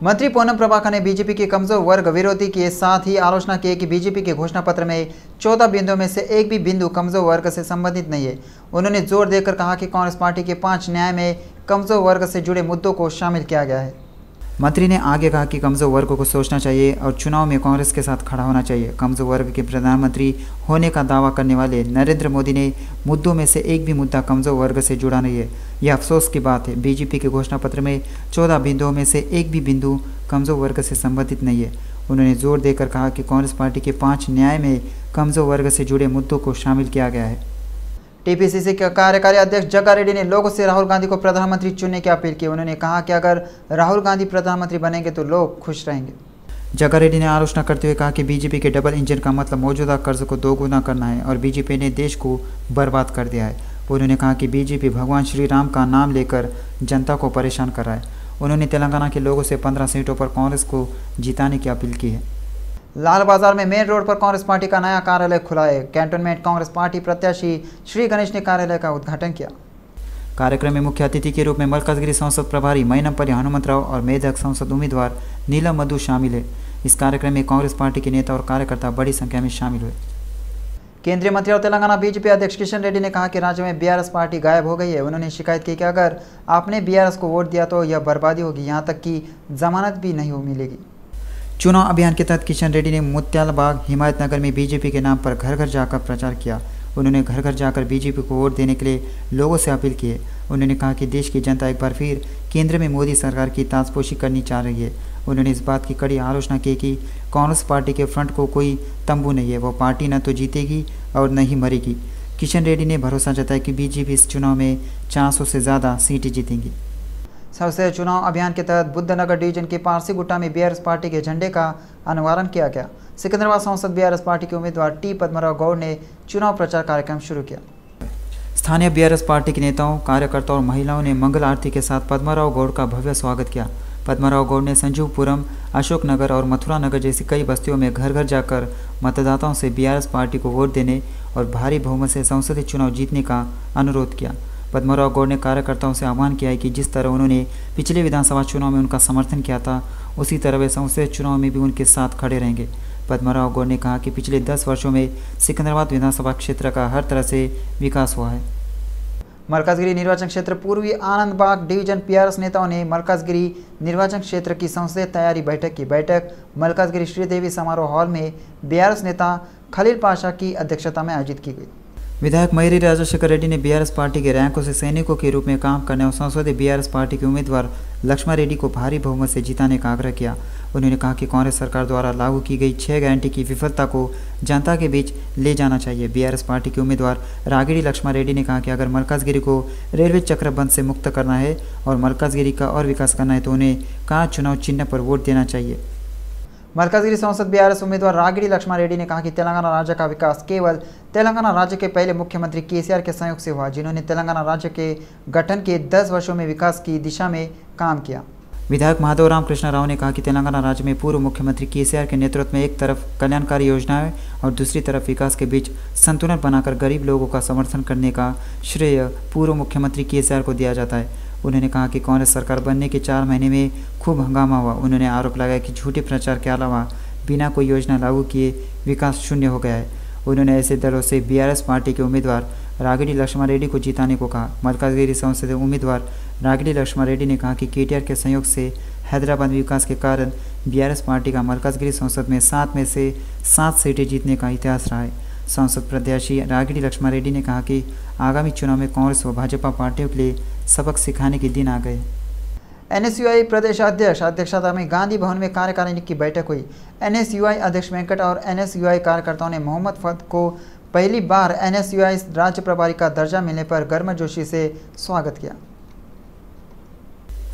मंत्री पूनम प्रभाकर ने बीजेपी के कमजोर वर्ग विरोधी के साथ ही आलोचना की कि बीजेपी के घोषणा पत्र में 14 बिंदुओं में से एक भी बिंदु कमजोर वर्ग से संबंधित नहीं है। उन्होंने जोर देकर कहा कि कांग्रेस पार्टी के 5 न्याय में कमजोर वर्ग से जुड़े मुद्दों को शामिल किया गया है। मंत्री ने आगे कहा कि कमजोर वर्ग को सोचना चाहिए और चुनाव में कांग्रेस के साथ खड़ा होना चाहिए। कमजोर वर्ग के प्रधानमंत्री होने का दावा करने वाले नरेंद्र मोदी ने मुद्दों में से एक भी मुद्दा कमजोर वर्ग से जुड़ा नहीं है। यह अफसोस की बात है। बीजेपी के घोषणा पत्र में 14 बिंदुओं में से एक भी बिंदु कमजोर वर्ग से संबंधित नहीं है। उन्होंने जोर देकर कहा कि कांग्रेस पार्टी के 5 न्याय में कमजोर वर्ग से जुड़े मुद्दों को शामिल किया गया है। टीपीसीसी के कार्यकारी अध्यक्ष जग्गा रेड्डी ने लोगों से राहुल गांधी को प्रधानमंत्री चुनने की अपील की। उन्होंने कहा कि अगर राहुल गांधी प्रधानमंत्री बनेंगे तो लोग खुश रहेंगे। जग्गा रेड्डी ने आलोचना करते हुए कहा कि बीजेपी के डबल इंजन का मतलब मौजूदा कर्ज को दोगुना करना है और बीजेपी ने देश को बर्बाद कर दिया है। उन्होंने कहा कि बीजेपी भगवान श्री राम का नाम लेकर जनता को परेशान कर रहा है। उन्होंने तेलंगाना के लोगों से 15 सीटों पर कांग्रेस को जिताने की अपील की है। लाल बाजार में मेन रोड पर कांग्रेस पार्टी का नया कार्यालय खुला है। कैंटोनमेंट कांग्रेस पार्टी प्रत्याशी श्री गणेश ने कार्यालय का उद्घाटन किया। कार्यक्रम में मुख्य अतिथि के रूप में मरकजगिरी संसद प्रभारी मैनमपल्ली हनुमंतराव और मेदक संसद उम्मीदवार नीलम मधु शामिल है। इस कार्यक्रम में कांग्रेस पार्टी के नेता और कार्यकर्ता बड़ी संख्या में शामिल हुए। केंद्रीय मंत्री और तेलंगाना बीजेपी अध्यक्ष किशन रेड्डी ने कहा कि राज्य में बीआरएस पार्टी गायब हो गई है। उन्होंने शिकायत की कि अगर आपने बीआरएस को वोट दिया तो यह बर्बादी होगी, यहाँ तक कि जमानत भी नहीं मिलेगी। चुनाव अभियान के तहत किशन रेड्डी ने मुत्यालबाग हिमायतनगर में बीजेपी के नाम पर घर घर जाकर प्रचार किया। उन्होंने घर घर जाकर बीजेपी को वोट देने के लिए लोगों से अपील की है। उन्होंने कहा कि देश की जनता एक बार फिर केंद्र में मोदी सरकार की ताजपोशी करनी चाह रही है। उन्होंने इस बात की कड़ी आलोचना की कि कांग्रेस पार्टी के फ्रंट को कोई तंबू नहीं है, वो पार्टी न तो जीतेगी और न ही मरेगी। किशन रेड्डी ने भरोसा जताया कि बीजेपी इस चुनाव में 400 से ज़्यादा सीटें जीतेंगी। सबसे चुनाव अभियान के तहत बुद्धनगर डिवीजन के पारसीगुट्टा में बीआरएस पार्टी के झंडे का अनावरण किया गया। सिकंदराबाद संसद बीआरएस पार्टी के उम्मीदवार टी पद्मराव गौड़ ने चुनाव प्रचार कार्यक्रम शुरू किया। स्थानीय बीआरएस पार्टी के नेताओं, कार्यकर्ताओं और महिलाओं ने मंगल आरती के साथ पद्मराव गौड़ का भव्य स्वागत किया। पद्मराव गौड़ ने संजीवपुरम, अशोकनगर और मथुरा नगर जैसी कई बस्तियों में घर घर जाकर मतदाताओं से बीआरएस पार्टी को वोट देने और भारी बहुमत से संसदीय चुनाव जीतने का अनुरोध किया। पद्मराव गौड़ ने कार्यकर्ताओं से आह्वान किया है कि जिस तरह उन्होंने पिछले विधानसभा चुनाव में उनका समर्थन किया था, उसी तरह वे संसदीय चुनाव में भी उनके साथ खड़े रहेंगे। पद्मराव गौड़ ने कहा कि पिछले 10 वर्षों में सिकंदराबाद विधानसभा क्षेत्र का हर तरह से विकास हुआ है। मरकजगिरी निर्वाचन क्षेत्र पूर्वी आनंदबाग डिवीजन पीआरएस नेताओं ने मरकजगिरी निर्वाचन क्षेत्र की संसदीय तैयारी बैठक की। बैठक मरकजगिरी श्रीदेवी समारोह हॉल में बीआरएस नेता खलील पाशा की अध्यक्षता में आयोजित की गई। विधायक मयूरी राजशेखर रेड्डी ने बीआरएस पार्टी के रैंकों से सैनिकों के रूप में काम करने और संसदीय बीआरएस पार्टी के उम्मीदवार लक्ष्मण रेड्डी को भारी बहुमत से जिताने का आग्रह किया। उन्होंने कहा कि कांग्रेस सरकार द्वारा लागू की गई 6 गारंटी की विफलता को जनता के बीच ले जाना चाहिए। बीआरएस पार्टी के उम्मीदवार रागिड़ी लक्ष्मण रेड्डी ने कहा कि अगर मरकजगिरी को रेलवे चक्रबंद से मुक्त करना है और मरकजगिरी का और विकास करना है तो उन्हें कहाँ चुनाव चिन्ह पर वोट देना चाहिए। मरकजगिरी संसद बीआरएस उम्मीदवार रागिड़ी लक्ष्मण रेड्डी ने कहा कि तेलंगाना राज्य का विकास केवल तेलंगाना राज्य के पहले मुख्यमंत्री केसीआर के सहयोग से हुआ, जिन्होंने तेलंगाना राज्य के गठन के 10 वर्षों में विकास की दिशा में काम किया। विधायक माधव राम कृष्ण राव ने कहा कि तेलंगाना राज्य में पूर्व मुख्यमंत्री केसीआर के नेतृत्व में एक तरफ कल्याणकारी योजनाएं और दूसरी तरफ विकास के बीच संतुलन बनाकर गरीब लोगों का समर्थन करने का श्रेय पूर्व मुख्यमंत्री केसीआर को दिया जाता है। उन्होंने कहा कि कांग्रेस सरकार बनने के 4 महीने में खूब हंगामा हुआ। उन्होंने आरोप लगाया कि झूठे प्रचार के अलावा बिना कोई योजना लागू किए विकास शून्य हो गया है। उन्होंने ऐसे दलों से बीआरएस पार्टी के उम्मीदवार रागिड़ी लक्ष्मण रेड्डी को जिताने को कहा। मरकजगिरी संसदीय उम्मीदवार रागिड़ी लक्ष्मण रेड्डी ने कहा कि केटीआर के सहयोग से हैदराबाद में विकास के कारण बीआरएस पार्टी का मरकजगिरी संसद में 7 में से 7 सीटें जीतने का इतिहास रहा है। सांसद प्रत्याशी रागिड़ी लक्ष्मण रेड्डी ने कहा कि आगामी चुनाव में कांग्रेस व भाजपा पार्टियों के लिए सबक सिखाने के दिन आ गए। एनएसयूआई प्रदेश अध्यक्षता में गांधी भवन में कार्यकारिणी की बैठक हुई। एनएसयूआई अध्यक्ष वेंकट और एनएसयूआई कार्यकर्ताओं ने मोहम्मद फहद को पहली बार एनएसयूआई राज्य प्रभारी का दर्जा मिलने पर गर्मजोशी से स्वागत किया।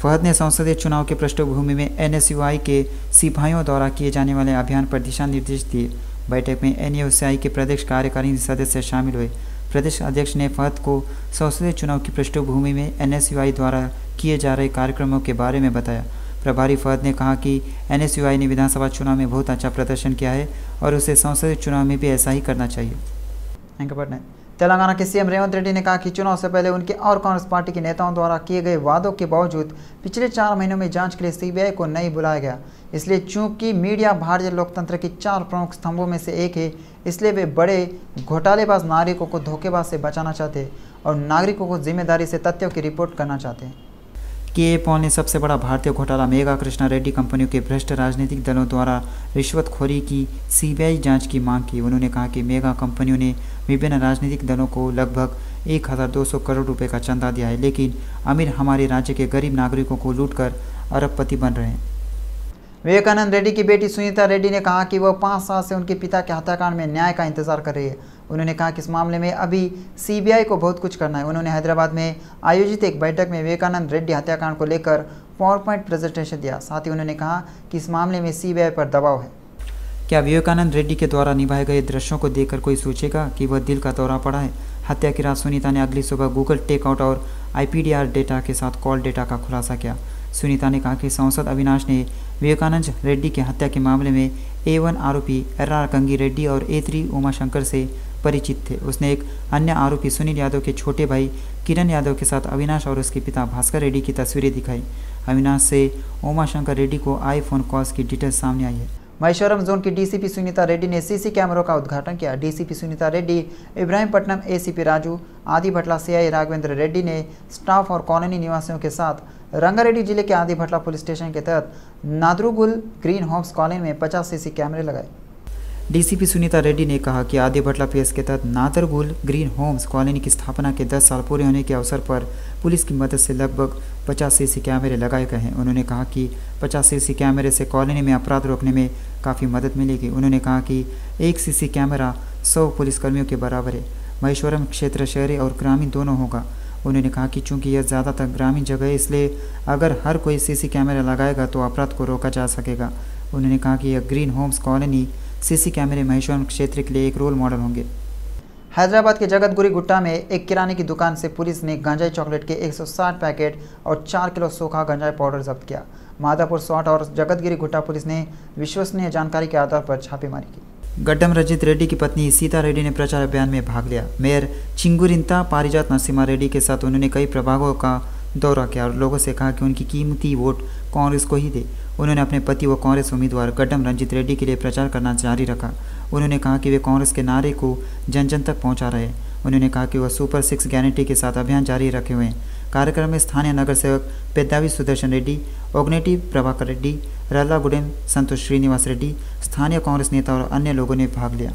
फहद ने संसदीय चुनाव के पृष्ठभूमि में एनएसयूआई के सिपाहियों द्वारा किए जाने वाले अभियान पर दिशा निर्देश दिए। बैठक में एनएसयूआई के प्रदेश कार्यकारिणी सदस्य शामिल हुए। प्रदेश अध्यक्ष ने फहद को संसदीय चुनाव की पृष्ठभूमि में एनएसयूआई द्वारा किए जा रहे कार्यक्रमों के बारे में बताया। प्रभारी फहद ने कहा कि एनएसयूआई ने विधानसभा चुनाव में बहुत अच्छा प्रदर्शन किया है और उसे संसदीय चुनाव में भी ऐसा ही करना चाहिए। तेलंगाना के सीएम रेवंत रेड्डी ने कहा कि चुनाव से पहले उनके और कांग्रेस पार्टी के नेताओं द्वारा किए गए वादों के बावजूद पिछले 4 महीनों में जांच के लिए सीबीआई को नहीं बुलाया गया। इसलिए चूंकि मीडिया भारतीय लोकतंत्र की 4 प्रमुख स्तंभों में से एक है, इसलिए वे बड़े घोटालेबाज नागरिकों को धोखेबाज से बचाना चाहते हैं और नागरिकों को जिम्मेदारी से तथ्यों की रिपोर्ट करना चाहते हैं। के पॉल ने सबसे बड़ा भारतीय घोटाला मेगा कृष्णा रेड्डी कंपनियों के भ्रष्ट राजनीतिक दलों द्वारा रिश्वतखोरी की सीबीआई जांच की मांग की। उन्होंने कहा कि मेगा कंपनियों ने विभिन्न राजनीतिक दलों को लगभग 1200 करोड़ रुपए का चंदा दिया है, लेकिन अमीर हमारे राज्य के गरीब नागरिकों को लूटकर अरबपति बन रहे हैं। विवेकानंद रेड्डी की बेटी सुनीता रेड्डी ने कहा कि वह 5 साल से उनके पिता के हत्याकांड में न्याय का इंतजार कर रही है। उन्होंने कहा कि इस मामले में अभी सीबीआई को बहुत कुछ करना है। उन्होंने हैदराबाद में आयोजित एक बैठक में विवेकानंद रेड्डी हत्याकांड को लेकर पावर पॉइंट प्रेजेंटेशन दिया। साथ ही उन्होंने कहा कि इस मामले में सीबीआई पर दबाव है। क्या विवेकानंद रेड्डी के द्वारा निभाए गए दृश्यों को देखकर कोई सोचेगा कि वह दिल का दौरा पड़ा है? हत्या की रात सुनीता ने अगली सुबह गूगल टेकआउट और IPDR डेटा के साथ कॉल डेटा का खुलासा किया। सुनीता ने कहा कि सांसद अविनाश ने विवेकानंद रेड्डी की हत्या के मामले में A1 आरोपी RR गंगी रेड्डी और A3 उमाशंकर से परिचित थे। उसने एक अन्य आरोपी सुनील यादव के छोटे भाई किरण यादव के साथ अविनाश और उसके पिता भास्कर रेड्डी की तस्वीरें दिखाई। अविनाश से उमाशंकर रेड्डी को आईफोन कॉल्स की डिटेल्स सामने आई है। महेश्वरम जोन की डीसीपी सुनीता रेड्डी ने सीसी कैमरों का उद्घाटन किया। DCP Sunita Reddy, Ibrahimpatnam ACP Raju, Adibatla CI Raghavendra Reddy ने स्टाफ और कॉलोनी निवासियों के साथ रंगारेड्डी जिले के आदिभट्ला पुलिस स्टेशन के तहत नादरुगुल ग्रीन होम्स कॉलोनी में 50 सीसी कैमरे लगाए। डीसीपी सुनीता रेड्डी ने कहा कि आदिभट्ला PS के तहत नादरगुल ग्रीन होम्स कॉलोनी की स्थापना के 10 साल पूरे होने के अवसर पर पुलिस की मदद से लगभग 50 सीसी कैमरे लगाए गए हैं। उन्होंने कहा कि 50 सीसी कैमरे से कॉलोनी में अपराध रोकने में काफ़ी मदद मिलेगी। उन्होंने कहा कि 1 सीसी कैमरा 100 पुलिसकर्मियों के बराबर है। महेश्वरम क्षेत्र शहरी और ग्रामीण दोनों होगा। उन्होंने कहा कि चूंकि यह ज़्यादातर ग्रामीण जगह है, इसलिए अगर हर कोई सीसी कैमरा लगाएगा तो अपराध को रोका जा सकेगा। उन्होंने कहा कि यह ग्रीन होम्स कॉलोनी सीसी कैमरे महेश्वरम क्षेत्र के लिए एक रोल मॉडल होंगे। हैदराबाद के जगतगुरी गुट्टा में एक किराने की दुकान से पुलिस ने गांजाई चॉकलेट के 160 पैकेट और 4 किलो सूखा गांजाई पाउडर जब्त किया। माधापुर SWAT और जगतगिरी गुट्टा पुलिस ने विश्वसनीय जानकारी के आधार पर छापेमारी की। गड्डम रंजित रेड्डी की पत्नी सीता रेड्डी ने प्रचार अभियान में भाग लिया। मेयर चिंगुरिंता पारिजात नरसिम्हा रेड्डी के साथ उन्होंने कई प्रभागों का दौरा किया और लोगों से कहा कि उनकी कीमती वोट कांग्रेस को ही दे। उन्होंने अपने पति व कांग्रेस उम्मीदवार गड्डम रंजित रेड्डी के लिए प्रचार करना जारी रखा। उन्होंने कहा कि वे कांग्रेस के नारे को जन जन तक पहुंचा रहे हैं। उन्होंने कहा कि वह सुपर 6 गारंटी के साथ अभियान जारी रखे हुए हैं। कार्यक्रम में स्थानीय नगर सेवक पेद्दावी सुदर्शन रेड्डी, ओग्नेटी प्रभाकर रेड्डी, रल्लागुडेम संतोष श्रीनिवास रेड्डी, स्थानीय कांग्रेस नेता और अन्य लोगों ने भाग लिया।